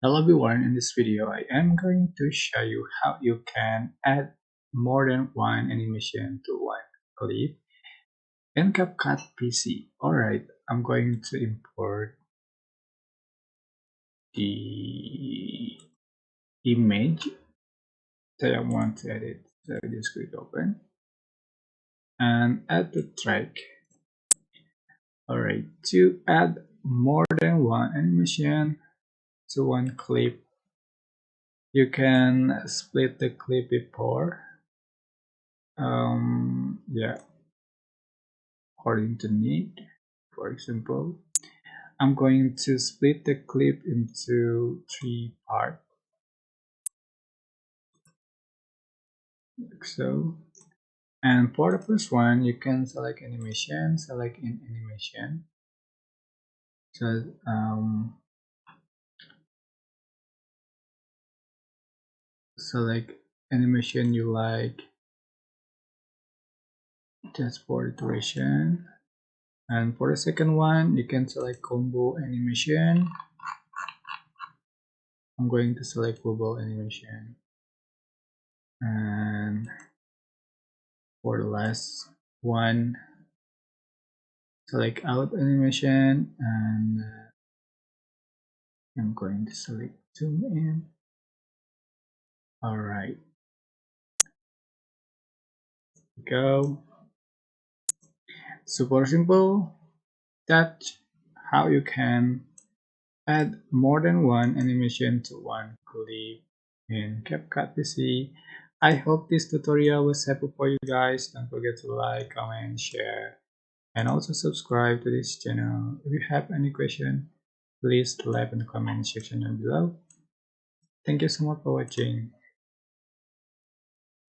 Hello everyone, in this video I am going to show you how you can add more than one animation to one clip in CapCut PC. Alright, I'm going to import the image that I want to edit. So just click open and add the track. Alright, to add more than one animation to one clip, you can split the clip before. Yeah, according to need. For example, I'm going to split the clip into 3 parts, like so. And for the first one, you can select animation, select in animation. So select animation you like, just for the duration. And for the second one, you can select combo animation. I'm going to select global animation. And for the last one, select out animation, and I'm going to select zoom in. Alright, go. Super simple. That's how you can add more than one animation to one clip in CapCut PC. I hope this tutorial was helpful for you guys. Don't forget to like, comment, share, and also subscribe to this channel. If you have any question, please leave in the comment section down below. Thank you so much for watching.